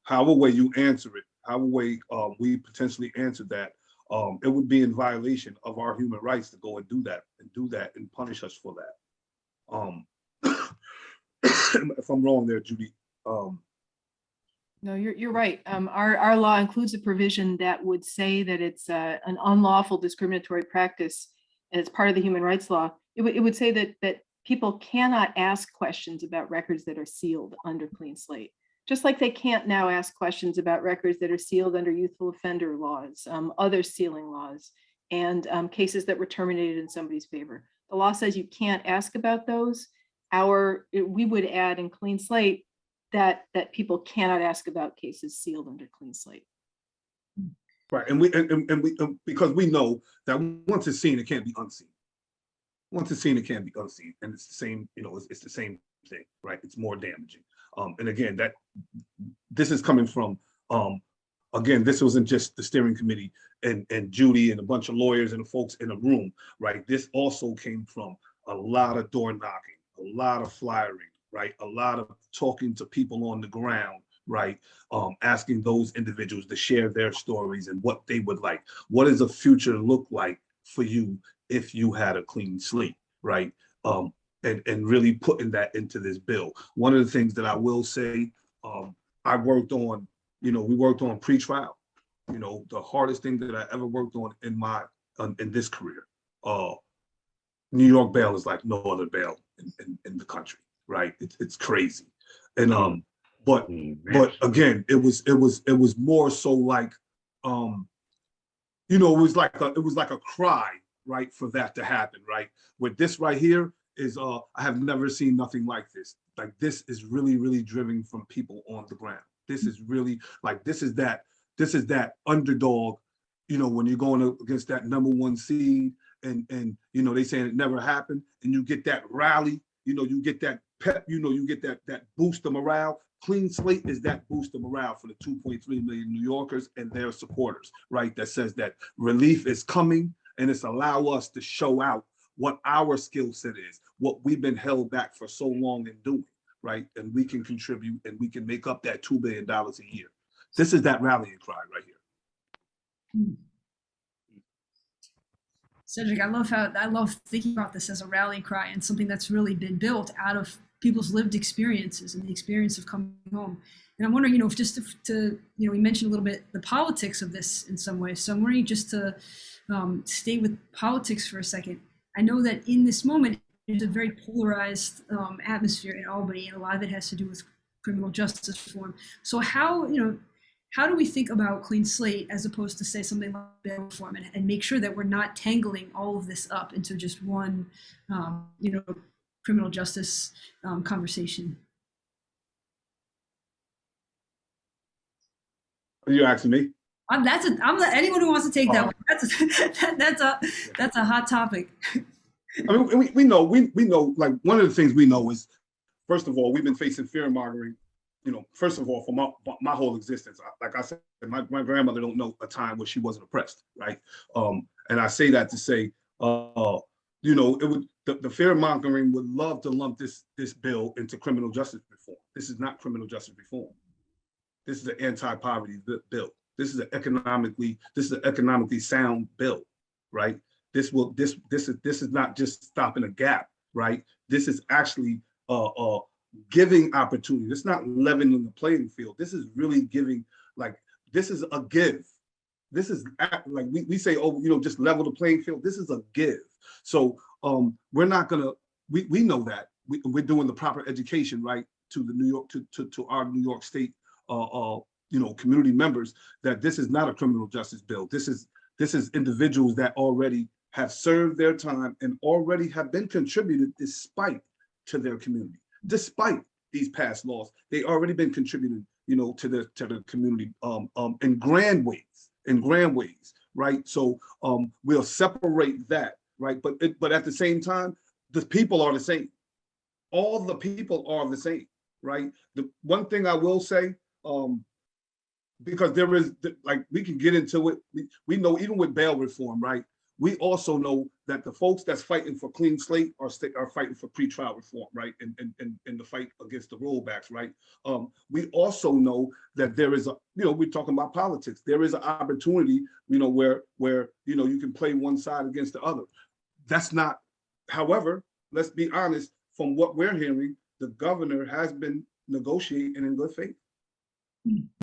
however way you answer it, however way we potentially answer that, it would be in violation of our human rights to go and do that and punish us for that. If I'm wrong there, Judy. No, you're right. Our law includes a provision that would say that it's an unlawful discriminatory practice, and it's part of the human rights law. It would say that people cannot ask questions about records that are sealed under Clean Slate, just like they can't now ask questions about records that are sealed under youthful offender laws, other sealing laws, and cases that were terminated in somebody's favor. The law says you can't ask about those. We would add in Clean Slate that people cannot ask about cases sealed under Clean Slate. Right, and we because we know that once it's seen, it can't be unseen. Once it's seen, it can't be unseen, and it's the same. It's the same thing, right? It's more damaging. And again, this is coming from. Again, this wasn't just the steering committee and Judy and a bunch of lawyers and the folks in the room, right? This also came from a lot of door knocking, a lot of flyering, right? A lot of talking to people on the ground, right? Asking those individuals to share their stories and what they would like. What does a future look like for you if you had a clean slate, right? And really putting that into this bill. One of the things that I will say, I worked on, we worked on pre-trial. The hardest thing that I ever worked on in this career. New York bail is like no other bail in the country, right? It's crazy, and but again, it was more so like, it was like a cry, right, for that to happen, right? With this right here is I have never seen nothing like this. Like, this is really, really driven from people on the ground. This is really like, this is that underdog, when you're going against that #1 seed and they saying it never happened, and you get that rally, you get that pep, you get that boost of morale. Clean Slate is that boost of morale for the 2.3 million New Yorkers and their supporters, right? That says that relief is coming, and it's allow us to show out what our skill set is, what we've been held back for so long in doing, right? And we can contribute, and we can make up that $2 billion a year. This is that rallying cry right here. Cedric, I love thinking about this as a rallying cry and something that's really been built out of people's lived experiences and the experience of coming home. And I'm wondering, if just to we mentioned a little bit the politics of this in some ways. So I'm wondering just to stay with politics for a second. I know that in this moment, there's a very polarized atmosphere in Albany, and a lot of it has to do with criminal justice reform. So how do we think about Clean Slate as opposed to, say, something like bail reform, and make sure that we're not tangling all of this up into just one, criminal justice conversation? Are you asking me? Anyone who wants to take that one. That's a hot topic. I mean, we know, like, one of the things we know is, first of all, we've been facing fear mongering, first of all, for my whole existence. Like I said, my grandmother don't know a time where she wasn't oppressed, right? And I say that to say, the fear mongering would love to lump this bill into criminal justice reform. This is not criminal justice reform. This is an anti-poverty bill. This is an economically sound bill, right? This is not just stopping a gap, right? This is actually giving opportunity. It's not leveling the playing field. This is really giving, like, this is a give. This is like we say, just level the playing field. This is a give. So we're not gonna. We know that we're doing the proper education, right, to the New York to our New York State community members, that this is not a criminal justice bill. This is individuals that already have served their time and already have been contributed despite to their community. Despite these past laws, they already been contributed, to the community in grand ways, right? So we'll separate that, right? But at the same time, the people are the same. All the people are the same, right? The one thing I will say, because there is, like, we can get into it. We know, even with bail reform, right? We also know that the folks that's fighting for Clean Slate are fighting for pretrial reform, right? And the fight against the rollbacks, right? We also know that there is we're talking about politics. There is an opportunity, where you can play one side against the other. That's not, however, let's be honest, from what we're hearing, the governor has been negotiating in good faith.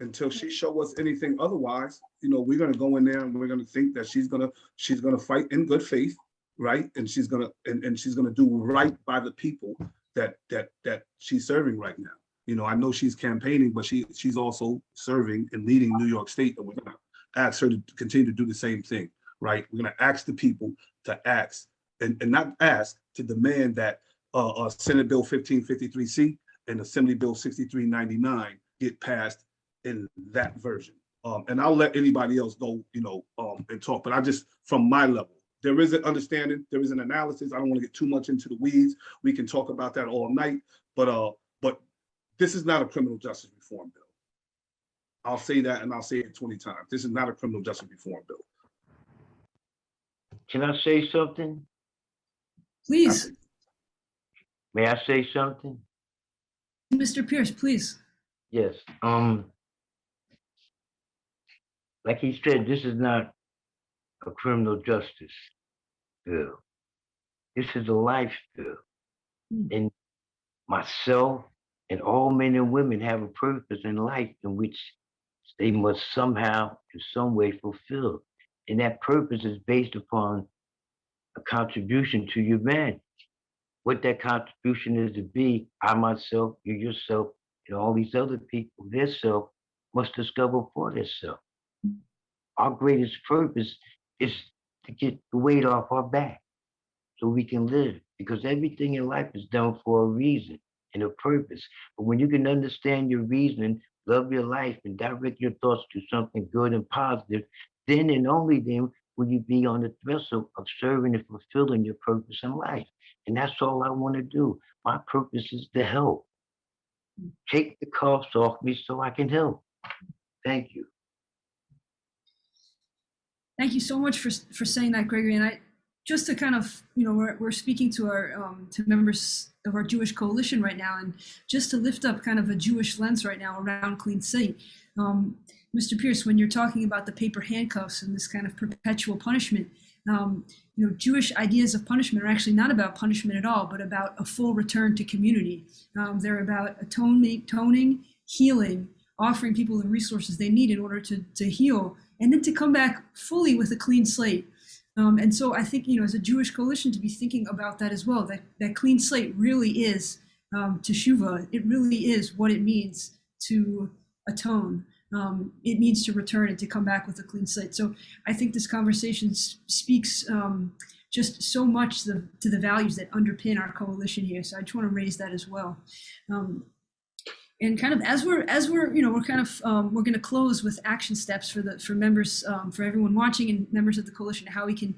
Until she show us anything otherwise, we're gonna go in there and we're gonna think that she's gonna fight in good faith, right? And she's gonna do right by the people that she's serving right now. I know she's campaigning, but she's also serving and leading New York State, and we're gonna ask her to continue to do the same thing, right? We're gonna ask the people to ask and not ask, to demand that Senate Bill 1553C and Assembly Bill 6399 get passed in that version. And I'll let anybody else go, and talk. But I just, from my level, there is an understanding, there is an analysis. I don't want to get too much into the weeds. We can talk about that all night. But this is not a criminal justice reform bill. I'll say that, and I'll say it 20 times. This is not a criminal justice reform bill. Can I say something? Please. May I say something? Mr. Pierce, please. Yes. Like he said, this is not a criminal justice bill. This is a life bill. And myself and all men and women have a purpose in life in which they must somehow, in some way, fulfill. And that purpose is based upon a contribution to humanity. What that contribution is to be, I myself, you yourself, and all these other people, their self must discover for themselves. Our greatest purpose is to get the weight off our back so we can live, because everything in life is done for a reason and a purpose. But when you can understand your reason, love your life, and direct your thoughts to something good and positive, then and only then will you be on the vessel of serving and fulfilling your purpose in life? And that's all I want to do. My purpose is to help. Take the cuffs off me so I can help. Thank you. Thank you so much for saying that, Gregory. And I just to kind of, we're speaking to our to members of our Jewish coalition right now, and just to lift up kind of a Jewish lens right now around Clean Slate. Mr. Pierce, when you're talking about the paper handcuffs and this kind of perpetual punishment, Jewish ideas of punishment are actually not about punishment at all, but about a full return to community. They're about atoning, healing, offering people the resources they need in order to heal, and then to come back fully with a clean slate. And so I think, as a Jewish coalition, to be thinking about that as well, that clean slate really is teshuvah. It really is what it means to atone. It means to return and to come back with a clean slate. So I think this conversation speaks just so much to the values that underpin our coalition here. So I just want to raise that as well. And kind of as we're we're going to close with action steps for members, for everyone watching and members of the coalition, how we can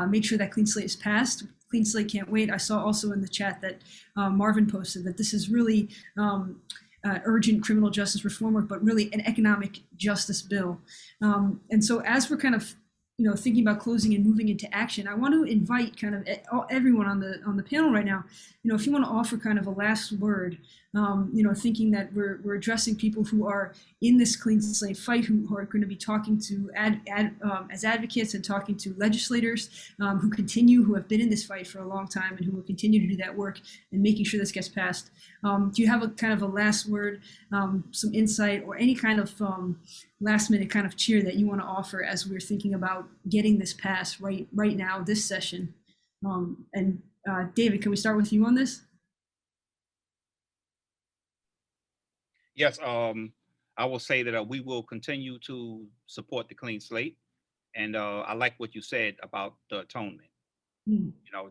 make sure that Clean Slate is passed. Clean Slate can't wait. I saw also in the chat that Marvin posted that this is really urgent criminal justice reform work, but really an economic justice bill. And so as we're kind of thinking about closing and moving into action, I want to invite kind of everyone on the panel right now, if you want to offer kind of a last word, thinking that we're addressing people who are in this Clean Slate fight, who are going to be talking to as advocates and talking to legislators who have been in this fight for a long time and who will continue to do that work and making sure this gets passed. Do you have a kind of a last word, some insight, or any kind of last minute kind of cheer that you want to offer as we're thinking about getting this passed right now, this session? And David, can we start with you on this? Yes, I will say that we will continue to support the Clean Slate. And I like what you said about the atonement.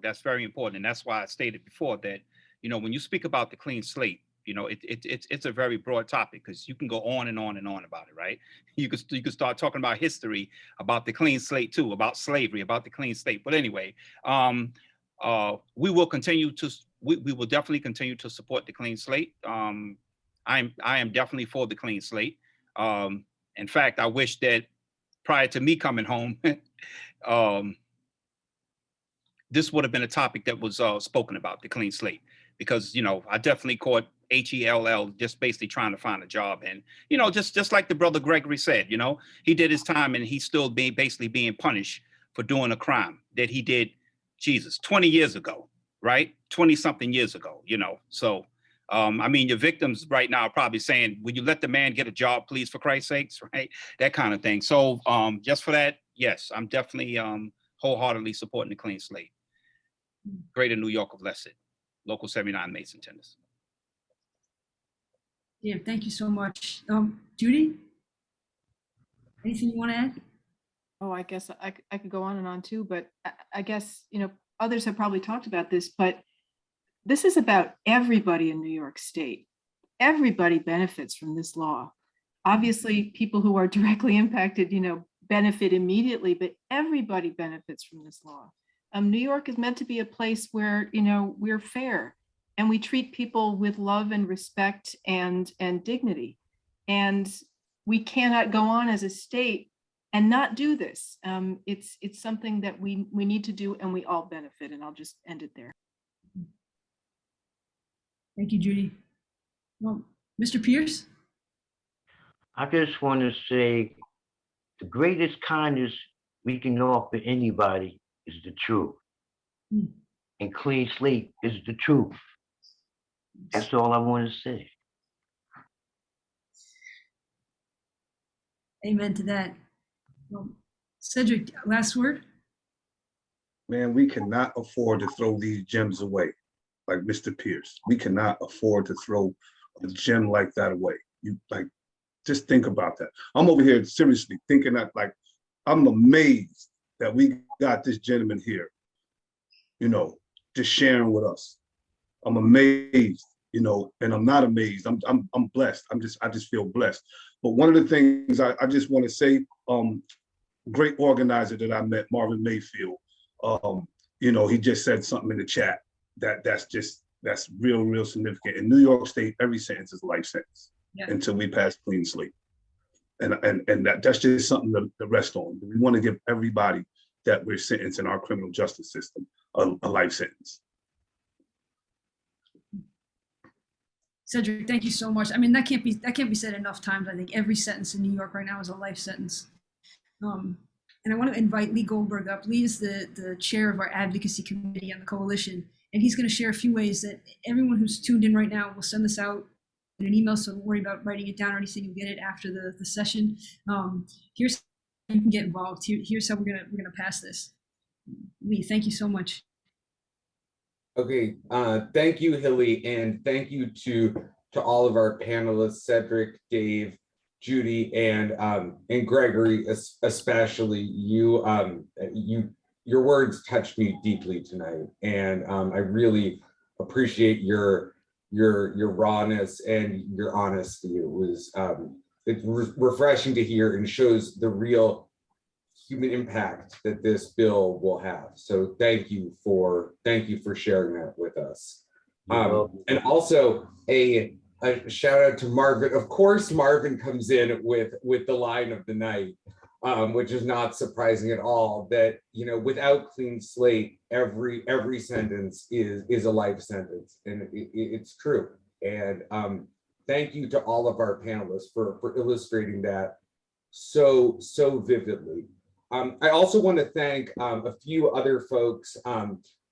That's very important. And that's why I stated before that, when you speak about the Clean Slate, it's a very broad topic, because you can go on and on and on about it, right? You could start talking about history, about the Clean Slate too, about slavery, about the Clean Slate. But anyway, we will definitely continue to support the Clean Slate. I am definitely for the Clean Slate. In fact, I wish that prior to me coming home, this would have been a topic that was spoken about, the Clean Slate, because I definitely caught HELL just basically trying to find a job, and just like the brother Gregory said, he did his time and he's still basically being punished for doing a crime that he did, 20 years ago, right? 20 something years ago, so. Your victims right now are probably saying, "Will you let the man get a job, please, for Christ's sakes?" Right? That kind of thing. So just for that, yes, I'm definitely wholeheartedly supporting the Clean Slate. Greater New York of Blessed, Local 79, Mason, Tennessee. Yeah, thank you so much. Judy, anything you want to add? Oh, I guess I could go on and on too, but I guess, others have probably talked about this, but this is about everybody in New York State. Everybody benefits from this law. Obviously, people who are directly impacted, benefit immediately, but everybody benefits from this law. New York is meant to be a place where, we're fair and we treat people with love and respect and dignity. And we cannot go on as a state and not do this. It's something that we need to do, and we all benefit. And I'll just end it there. Thank you, Judy. Well, Mr. Pierce? I just want to say the greatest kindness we can offer anybody is the truth. And Clean Slate is the truth. That's all I want to say. Amen to that. Well, Cedric, last word? Man, we cannot afford to throw these gems away. Like Mr. Pierce, we cannot afford to throw a gem like that away. Just think about that. I'm over here seriously thinking that, I'm amazed that we got this gentleman here, just sharing with us. I'm amazed, and I'm not amazed. I'm blessed. I just feel blessed. But one of the things I just want to say, great organizer that I met, Marvin Mayfield. He just said something in the chat that's real significant. In New York State, every sentence is a life sentence until we pass clean slate. And that's just something to rest on. We want to give everybody that we're sentenced in our criminal justice system a life sentence. Cedric, thank you so much. I mean, that can't be said enough times. I think every sentence in New York right now is a life sentence. And I want to invite Lee Goldberg up. Lee is the chair of our advocacy committee on the coalition, and he's going to share a few ways that everyone who's tuned in right now will send this out in an email, so don't worry about writing it down or anything. You'll get it after the session. Here's how you can get involved. Here's how we're gonna pass this. Lee, thank you so much. Okay, thank you, Hilly, and thank you to all of our panelists, Cedric, Dave, Judy, and Gregory, especially. Your words touched me deeply tonight, and I really appreciate your rawness and your honesty. It's refreshing to hear, and shows the real human impact that this bill will have. So thank you for sharing that with us. And also a shout out to Marvin. Of course, Marvin comes in with the line of the night, which is not surprising at all. That without clean slate, every sentence is a life sentence, and it's true. And thank you to all of our panelists for illustrating that so vividly. I also want to thank a few other folks.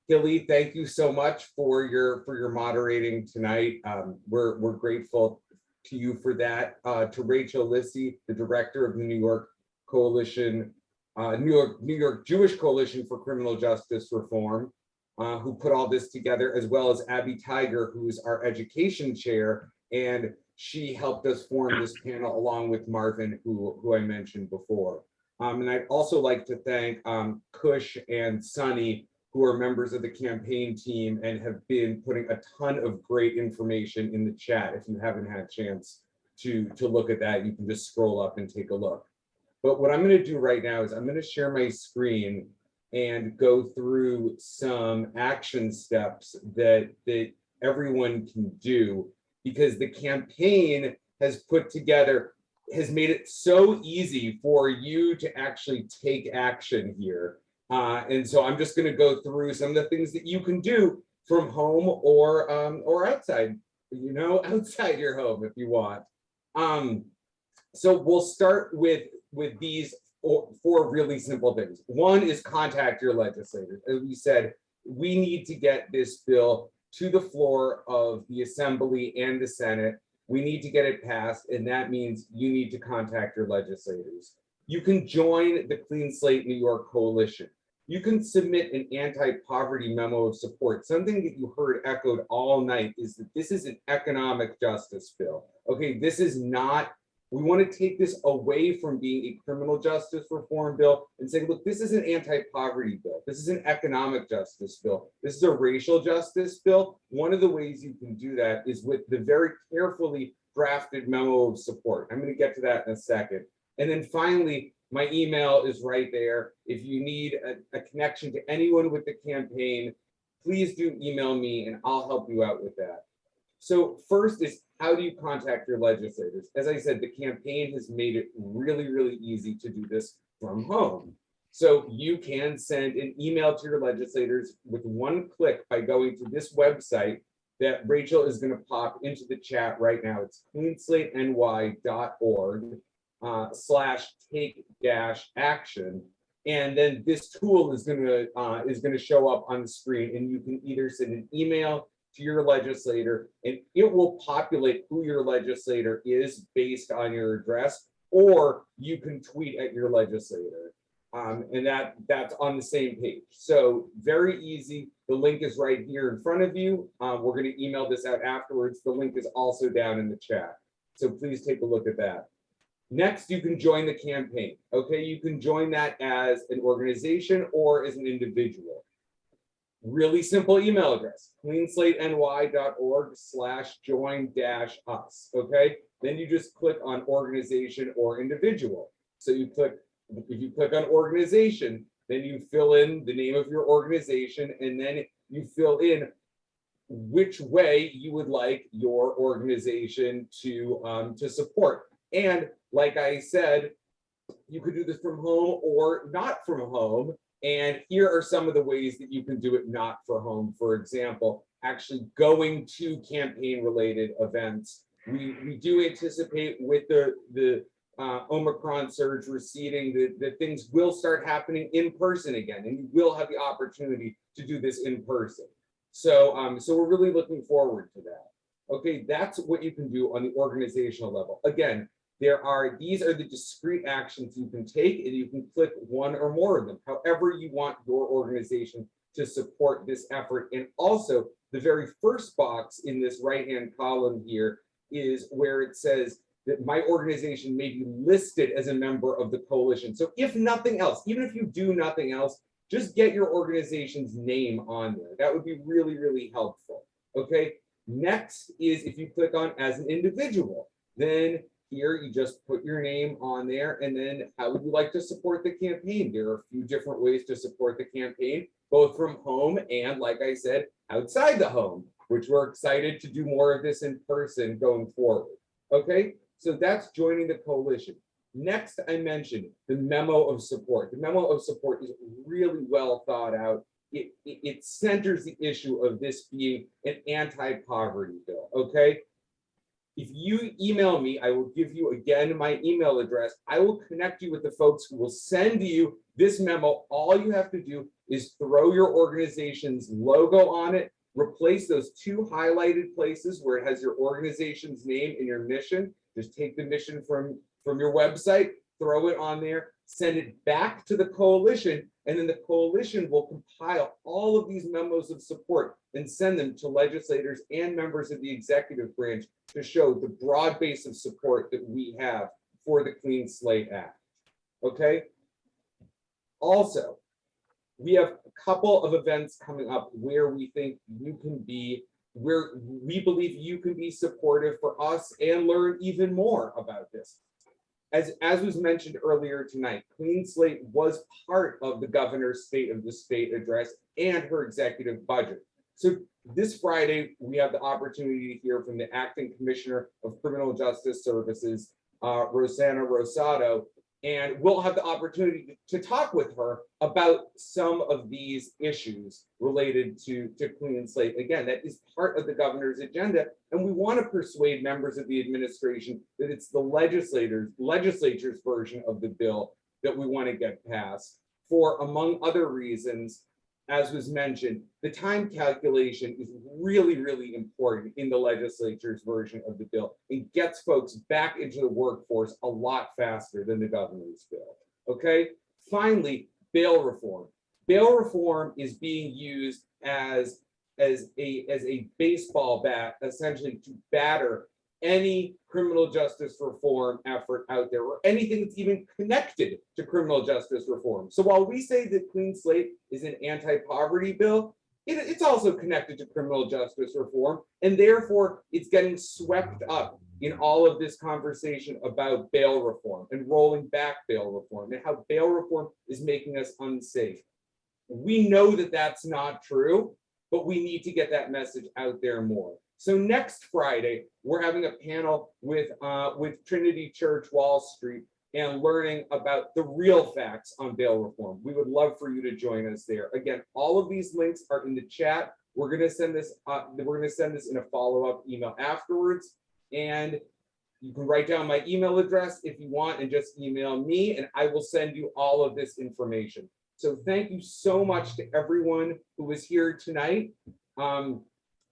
Hilly, thank you so much for your moderating tonight. We're grateful to you for that. To Rachel Lissy, the director of the New York Coalition, New York Jewish Coalition for Criminal Justice Reform, who put all this together, as well as Abby Tiger, who's our education chair, and she helped us form this panel along with Marvin, who I mentioned before. And I'd also like to thank Kush and Sunny, who are members of the campaign team and have been putting a ton of great information in the chat. If you haven't had a chance to look at that, you can just scroll up and take a look. But what I'm going to do right now is I'm going to share my screen and go through some action steps that everyone can do, because the campaign has made it so easy for you to actually take action here. And so I'm just going to go through some of the things that you can do from home or outside, outside your home if you want. So we'll start with these four really simple things. One is contact your legislators. As we said, we need to get this bill to the floor of the Assembly and the Senate. We need to get it passed, and that means you need to contact your legislators. You can join the Clean Slate New York Coalition. You can submit an anti-poverty memo of support. Something that you heard echoed all night is that this is an economic justice bill. Okay, this is not, we want to take this away from being a criminal justice reform bill and say, look, this is an anti-poverty bill. This is an economic justice bill. This is a racial justice bill. One of the ways you can do that is with the very carefully drafted memo of support. I'm going to get to that in a second. And then finally, my email is right there. If you need a connection to anyone with the campaign, please do email me and I'll help you out with that. So first is, how do you contact your legislators? As I said, the campaign has made it really, really easy to do this from home. So you can send an email to your legislators with one click by going to this website that Rachel is going to pop into the chat right now. It's cleanslateny.org/take-action. And then this tool is going to show up on the screen, and you can either send an email to your legislator and it will populate who your legislator is based on your address, or you can tweet at your legislator. And that's on the same page. So very easy. The link is right here in front of you. We're going to email this out afterwards. The link is also down in the chat. So please take a look at that. Next, you can join the campaign. Okay, you can join that as an organization or as an individual. Really simple email address, cleanslateny.org/join-us. Okay, then you just click on organization or individual. So you click if you click on organization, then you fill in the name of your organization, and then you fill in which way you would like your organization to support. And like I said, you could do this from home or not from home. And here are some of the ways that you can do it not for home. For example, actually going to campaign related events. We do anticipate with the Omicron surge receding that things will start happening in person again, and you will have the opportunity to do this in person. So we're really looking forward to that. Okay, that's what you can do on the organizational level. Again, these are the discrete actions you can take, and you can click one or more of them, however you want your organization to support this effort. And also, the very first box in this right-hand column here is where it says that my organization may be listed as a member of the coalition. So if nothing else, even if you do nothing else, just get your organization's name on there. That would be really, really helpful. Okay, next is if you click on as an individual, then here you just put your name on there, and then how would you like to support the campaign? There are a few different ways to support the campaign, both from home and, like I said, outside the home, which we're excited to do more of this in person going forward. Okay, so that's joining the coalition. Next, I mentioned the memo of support. The memo of support is really well thought out. It centers the issue of this being an anti-poverty bill, okay? If you email me, I will give you again my email address. I will connect you with the folks who will send you this memo. All you have to do is throw your organization's logo on it, replace those two highlighted places where it has your organization's name and your mission. Just take the mission from your website, throw it on there, send it back to the coalition, and then the coalition will compile all of these memos of support and send them to legislators and members of the executive branch to show the broad base of support that we have for the Clean Slate Act. Okay. Also, we have a couple of events coming up where we think you can be, where we believe you can be supportive for us and learn even more about this. As was mentioned earlier tonight, Clean Slate was part of the governor's State of the State address and her executive budget. So this Friday, we have the opportunity to hear from the Acting Commissioner of Criminal Justice Services, Rosanna Rosado, and we'll have the opportunity to talk with her about some of these issues related to Clean Slate. Again, that is part of the governor's agenda, and we want to persuade members of the administration that it's the legislature's version of the bill that we want to get passed for, among other reasons. As was mentioned, the time calculation is really, really important in the legislature's version of the bill. It gets folks back into the workforce a lot faster than the governor's bill. Okay. Finally, bail reform. Bail reform is being used as a baseball bat, essentially, to batter any criminal justice reform effort out there, or anything that's even connected to criminal justice reform. So while we say that Clean Slate is an anti-poverty bill, it's also connected to criminal justice reform, and therefore it's getting swept up in all of this conversation about bail reform and rolling back bail reform and how bail reform is making us unsafe. We know that that's not true, but we need to get that message out there more. So next Friday, we're having a panel with Trinity Church Wall Street and learning about the real facts on bail reform. We would love for you to join us there. Again, all of these links are in the chat. We're going to send this. We're going to send this in a follow-up email afterwards, and you can write down my email address if you want, and just email me, and I will send you all of this information. So thank you so much to everyone who was here tonight.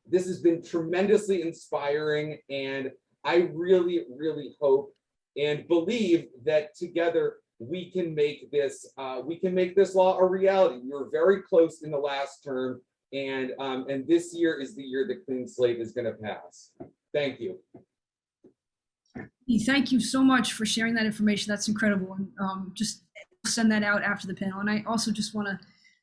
This has been tremendously inspiring, and I really, really hope and believe that together we can make this law a reality. We were very close in the last term, and this year is the year that Clean Slate is going to pass. Thank you. Thank you so much for sharing that information. That's incredible, and just send that out after the panel. And I also just want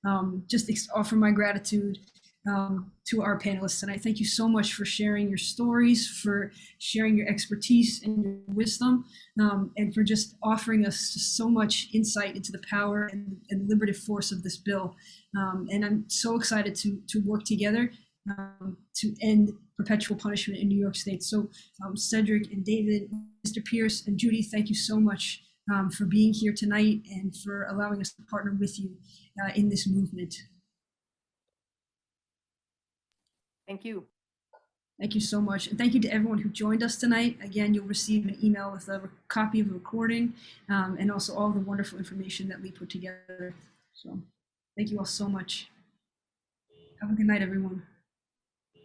to offer my gratitude to our panelists tonight. Thank you so much for sharing your stories, for sharing your expertise and your wisdom, and for just offering us just so much insight into the power and liberative force of this bill. And I'm so excited to work together to end perpetual punishment in New York State. So Cedric and David, Mr. Pierce and Judy, thank you so much for being here tonight and for allowing us to partner with you in this movement. Thank you. Thank you so much. And thank you to everyone who joined us tonight. Again, you'll receive an email with a copy of the recording and also all the wonderful information that we put together. So thank you all so much. Have a good night, everyone.